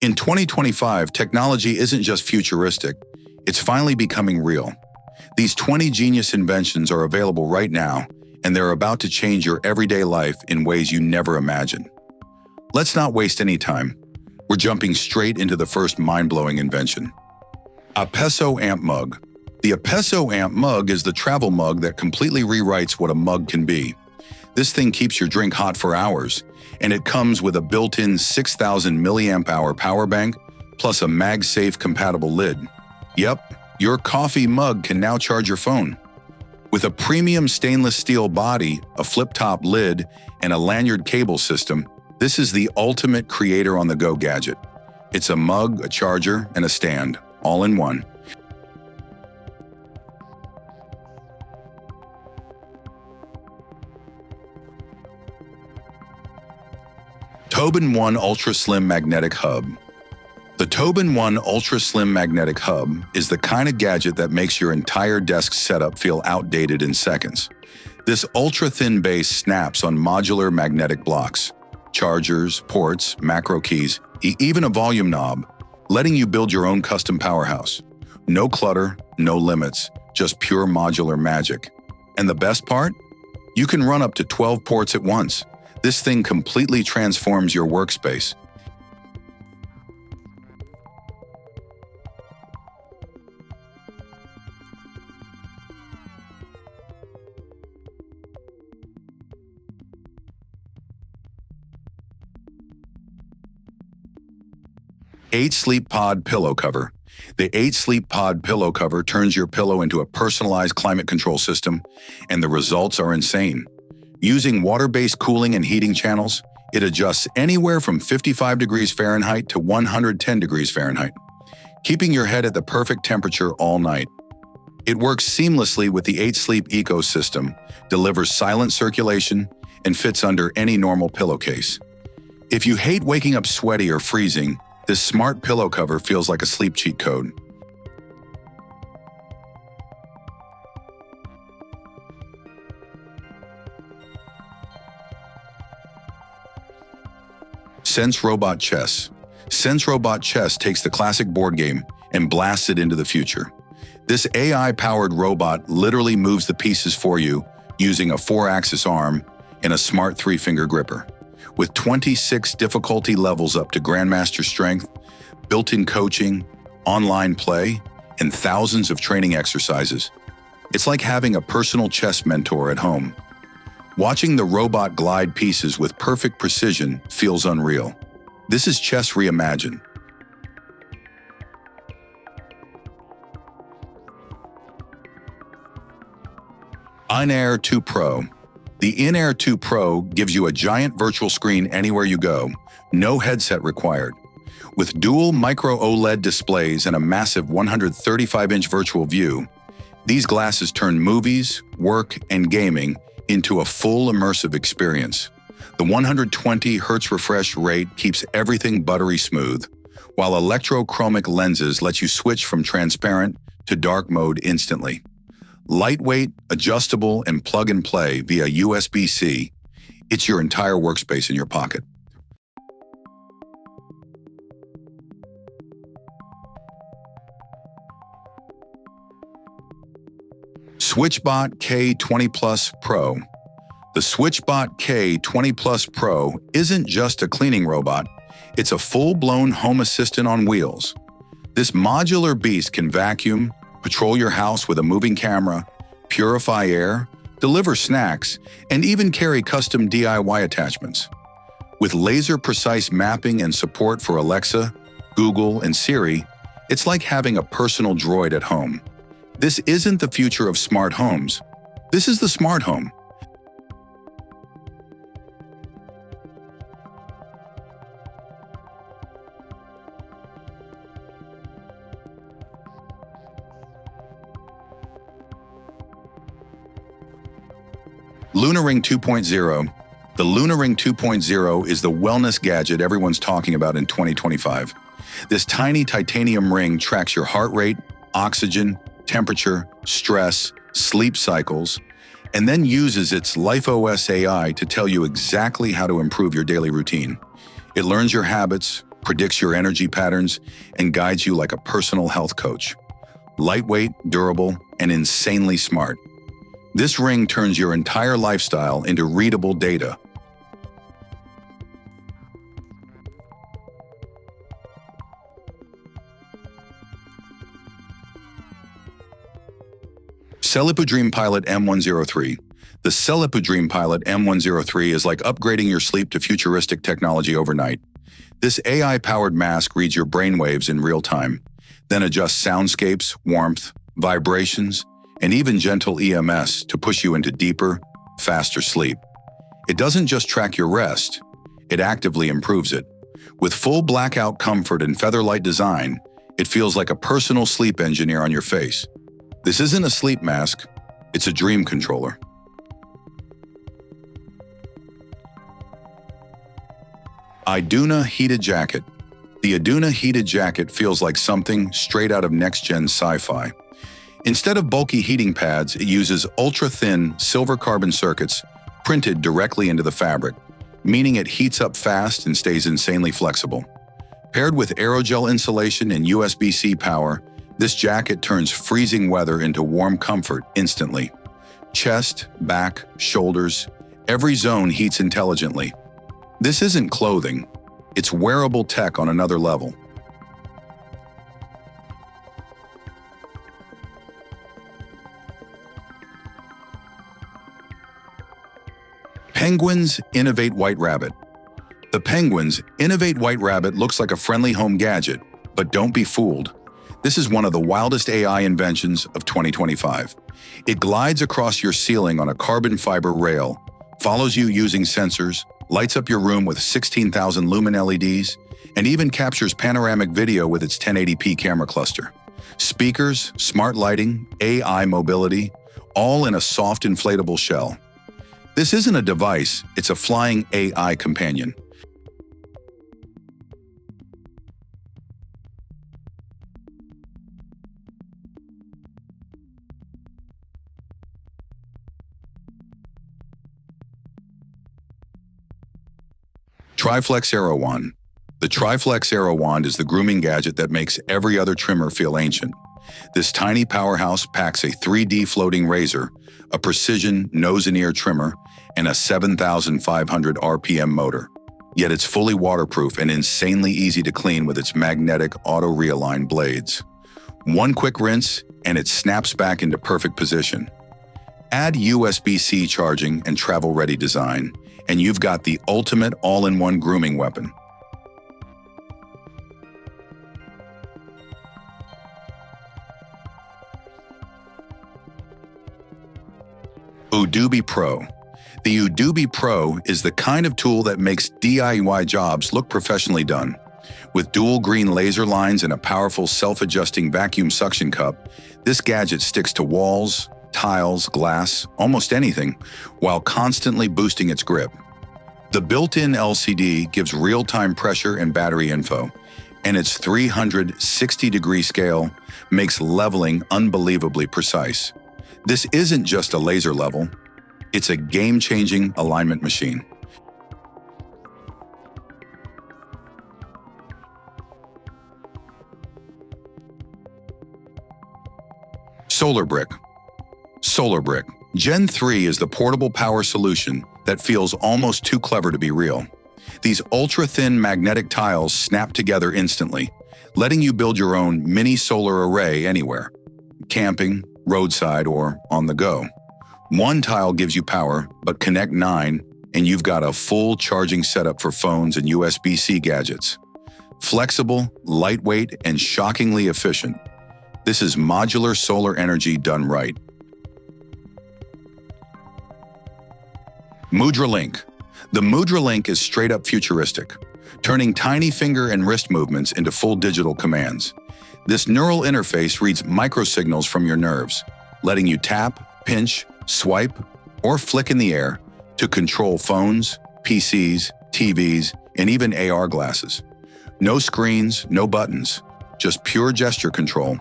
In 2025, technology isn't just futuristic, it's finally becoming real. These 20 genius inventions are available right now, and they're about to change your everyday life in ways you never imagined. Let's not waste any time. We're jumping straight into the first mind-blowing invention. A peso amp mug. The peso amp mug is the travel mug that completely rewrites what a mug can be. This thing keeps your drink hot for hours, and it comes with a built-in 6,000 milliamp hour power bank, plus a MagSafe compatible lid. Yep, your coffee mug can now charge your phone. With a premium stainless steel body, a flip-top lid, and a lanyard cable system, this is the ultimate creator-on-the-go gadget. It's a mug, a charger, and a stand, all in one. Tobin 1 Ultra Slim Magnetic Hub. The Tobin 1 Ultra Slim Magnetic Hub is the kind of gadget that makes your entire desk setup feel outdated in seconds. This ultra-thin base snaps on modular magnetic blocks, chargers, ports, macro keys, even a volume knob, letting you build your own custom powerhouse. No clutter, no limits, just pure modular magic. And the best part? You can run up to 12 ports at once. This thing completely transforms your workspace. Eight Sleep Pod Pillow Cover. The 8 Sleep Pod pillow cover turns your pillow into a personalized climate control system, and the results are insane. Using water-based cooling and heating channels, it adjusts anywhere from 55 degrees Fahrenheit to 110 degrees Fahrenheit, keeping your head at the perfect temperature all night. It works seamlessly with the 8 Sleep ecosystem, delivers silent circulation, and fits under any normal pillowcase. If you hate waking up sweaty or freezing, this smart pillow cover feels like a sleep cheat code. Sense Robot Chess. Sense Robot Chess takes the classic board game and blasts it into the future. This AI-powered robot literally moves the pieces for you using a 4-axis arm and a smart 3-finger gripper. With 26 difficulty levels up to Grandmaster strength, built-in coaching, online play, and thousands of training exercises, it's like having a personal chess mentor at home. Watching the robot glide pieces with perfect precision feels unreal. This is chess reimagined. In-Air 2 Pro. The In-Air 2 Pro gives you a giant virtual screen anywhere you go, no headset required. With dual micro OLED displays and a massive 135-inch virtual view, these glasses turn movies, work, and gaming into a full immersive experience. The 120 Hz refresh rate keeps everything buttery smooth, while electrochromic lenses let you switch from transparent to dark mode instantly. Lightweight, adjustable, and plug-and-play via USB-C, it's your entire workspace in your pocket. SwitchBot K20 Plus Pro. The SwitchBot K20 Plus Pro isn't just a cleaning robot, it's a full-blown home assistant on wheels. This modular beast can vacuum, patrol your house with a moving camera, purify air, deliver snacks, and even carry custom DIY attachments. With laser-precise mapping and support for Alexa, Google, and Siri, it's like having a personal droid at home. This isn't the future of smart homes. This is the smart home. Lunar Ring 2.0. The Lunar Ring 2.0 is the wellness gadget everyone's talking about in 2025. This tiny titanium ring tracks your heart rate, oxygen, temperature, stress, sleep cycles, and then uses its LifeOS AI to tell you exactly how to improve your daily routine. It learns your habits, predicts your energy patterns, and guides you like a personal health coach. Lightweight, durable, and insanely smart. This ring turns your entire lifestyle into readable data. Celipodream Pilot M103. The Celipodream Pilot M103 is like upgrading your sleep to futuristic technology overnight. This AI-powered mask reads your brainwaves in real time, then adjusts soundscapes, warmth, vibrations, and even gentle EMS to push you into deeper, faster sleep. It doesn't just track your rest, it actively improves it. With full blackout comfort and featherlight design, it feels like a personal sleep engineer on your face. This isn't a sleep mask, it's a dream controller. Iduna Heated Jacket. The Iduna Heated Jacket feels like something straight out of next-gen sci-fi. Instead of bulky heating pads, it uses ultra-thin silver carbon circuits printed directly into the fabric, meaning it heats up fast and stays insanely flexible. Paired with aerogel insulation and USB-C power, this jacket turns freezing weather into warm comfort instantly. Chest, back, shoulders, every zone heats intelligently. This isn't clothing, it's wearable tech on another level. Penguins Innovate White Rabbit. The Penguins Innovate White Rabbit looks like a friendly home gadget, but don't be fooled. This is one of the wildest AI inventions of 2025. It glides across your ceiling on a carbon fiber rail, follows you using sensors, lights up your room with 16,000 lumen LEDs, and even captures panoramic video with its 1080p camera cluster. Speakers, smart lighting, AI mobility, all in a soft inflatable shell. This isn't a device, it's a flying AI companion. Triflex Aero Wand. The Triflex Aero Wand is the grooming gadget that makes every other trimmer feel ancient. This tiny powerhouse packs a 3D floating razor, a precision nose and ear trimmer, and a 7,500 RPM motor. Yet it's fully waterproof and insanely easy to clean with its magnetic auto-realign blades. One quick rinse, and it snaps back into perfect position. Add USB-C charging and travel-ready design, and you've got the ultimate all-in-one grooming weapon. Udubi Pro. The Udubi Pro is the kind of tool that makes DIY jobs look professionally done. With dual green laser lines and a powerful self-adjusting vacuum suction cup, this gadget sticks to walls, tiles, glass, almost anything, while constantly boosting its grip. The built-in LCD gives real-time pressure and battery info, and its 360-degree scale makes leveling unbelievably precise. This isn't just a laser level, it's a game-changing alignment machine. Solar Brick. Solar Brick. Gen 3 is the portable power solution that feels almost too clever to be real. These ultra-thin magnetic tiles snap together instantly, letting you build your own mini solar array anywhere, camping, roadside, or on the go. One tile gives you power, but connect 9, and you've got a full charging setup for phones and USB-C gadgets. Flexible, lightweight, and shockingly efficient. This is modular solar energy done right. Mudra Link. The Mudra Link is straight up futuristic, turning tiny finger and wrist movements into full digital commands. This neural interface reads microsignals from your nerves, letting you tap, pinch, swipe, or flick in the air to control phones, PCs, TVs, and even AR glasses. No screens, no buttons, just pure gesture control.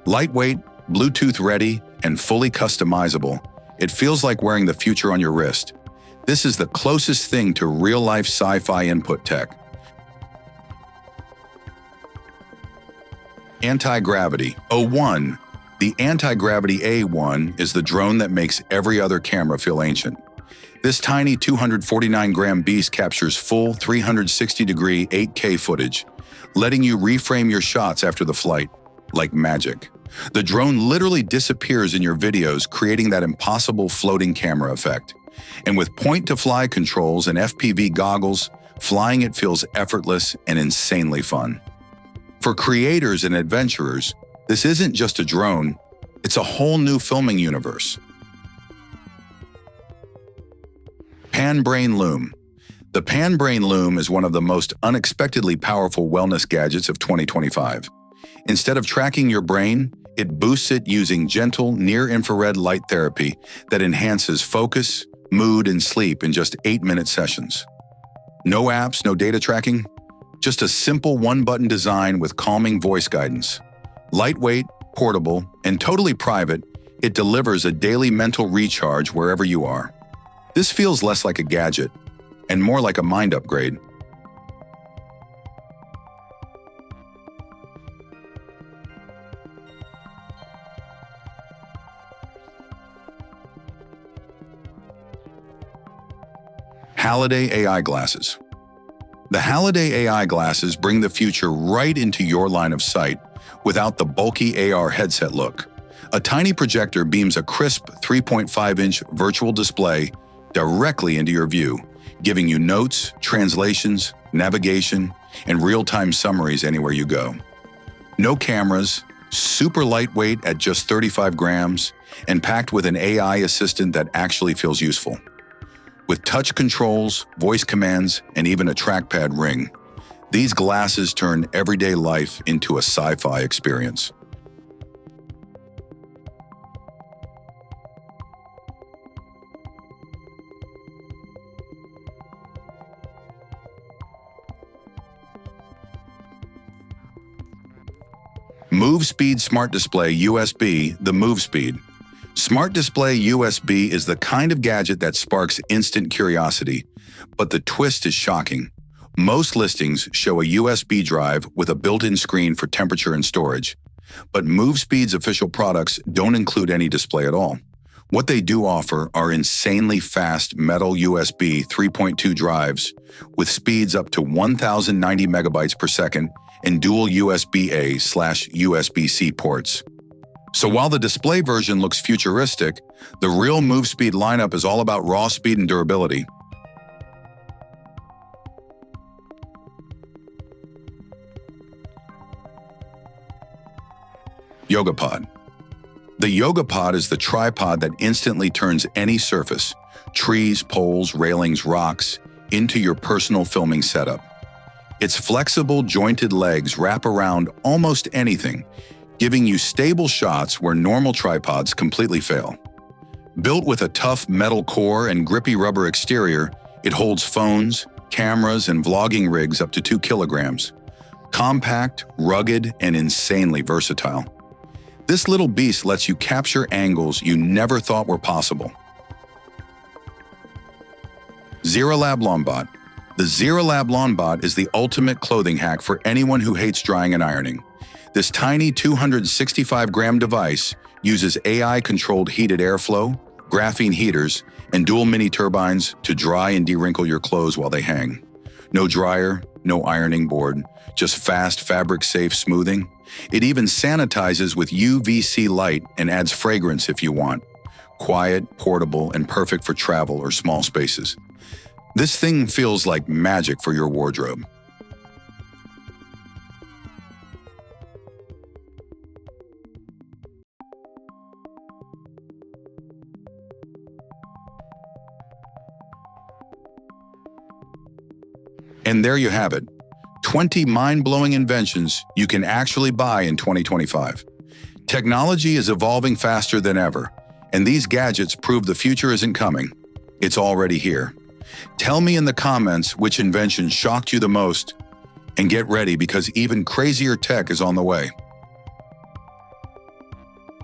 Lightweight, Bluetooth ready, and fully customizable, it feels like wearing the future on your wrist. This is the closest thing to real-life sci-fi input tech. Anti-gravity. O1. The anti-gravity A1 is the drone that makes every other camera feel ancient. This tiny 249-gram beast captures full 360-degree 8K footage, letting you reframe your shots after the flight, like magic. The drone literally disappears in your videos, creating that impossible floating camera effect. And with point-to-fly controls and FPV goggles, flying it feels effortless and insanely fun. For creators and adventurers, this isn't just a drone, it's a whole new filming universe. Pan-Brain Loom. The Pan-Brain Loom is one of the most unexpectedly powerful wellness gadgets of 2025. Instead of tracking your brain, it boosts it using gentle near-infrared light therapy that enhances focus, mood, and sleep in just 8-minute sessions. No apps, no data tracking, just a simple one-button design with calming voice guidance. Lightweight, portable, and totally private, it delivers a daily mental recharge wherever you are. This feels less like a gadget and more like a mind upgrade. Halliday AI glasses. The Halliday AI glasses bring the future right into your line of sight without the bulky AR headset look. A tiny projector beams a crisp 3.5-inch virtual display directly into your view, giving you notes, translations, navigation, and real-time summaries anywhere you go. No cameras, super lightweight at just 35 grams, and packed with an AI assistant that actually feels useful. With touch controls, voice commands, and even a trackpad ring, these glasses turn everyday life into a sci-fi experience. MoveSpeed Smart Display USB, the MoveSpeed. Smart Display USB is the kind of gadget that sparks instant curiosity, but the twist is shocking. Most listings show a USB drive with a built-in screen for temperature and storage, but MoveSpeed's official products don't include any display at all. What they do offer are insanely fast metal USB 3.2 drives with speeds up to 1,090 megabytes per second and dual USB-A/USB-C ports. So while the display version looks futuristic, the real MoveSpeed lineup is all about raw speed and durability. YogaPod. The YogaPod is the tripod that instantly turns any surface, trees, poles, railings, rocks, into your personal filming setup. Its flexible, jointed legs wrap around almost anything, giving you stable shots where normal tripods completely fail. Built with a tough metal core and grippy rubber exterior, it holds phones, cameras, and vlogging rigs up to 2 kilograms. Compact, rugged, and insanely versatile. This little beast lets you capture angles you never thought were possible. ZeroLab LawnBot. The ZeroLab LawnBot is the ultimate clothing hack for anyone who hates drying and ironing. This tiny 265-gram device uses AI-controlled heated airflow, graphene heaters, and dual mini turbines to dry and de-wrinkle your clothes while they hang. No dryer, no ironing board, just fast, fabric-safe smoothing. It even sanitizes with UVC light and adds fragrance if you want. Quiet, portable, and perfect for travel or small spaces. This thing feels like magic for your wardrobe. And there you have it, 20 mind-blowing inventions you can actually buy in 2025. Technology is evolving faster than ever, and these gadgets prove the future isn't coming. It's already here. Tell me in the comments which invention shocked you the most, and get ready because even crazier tech is on the way.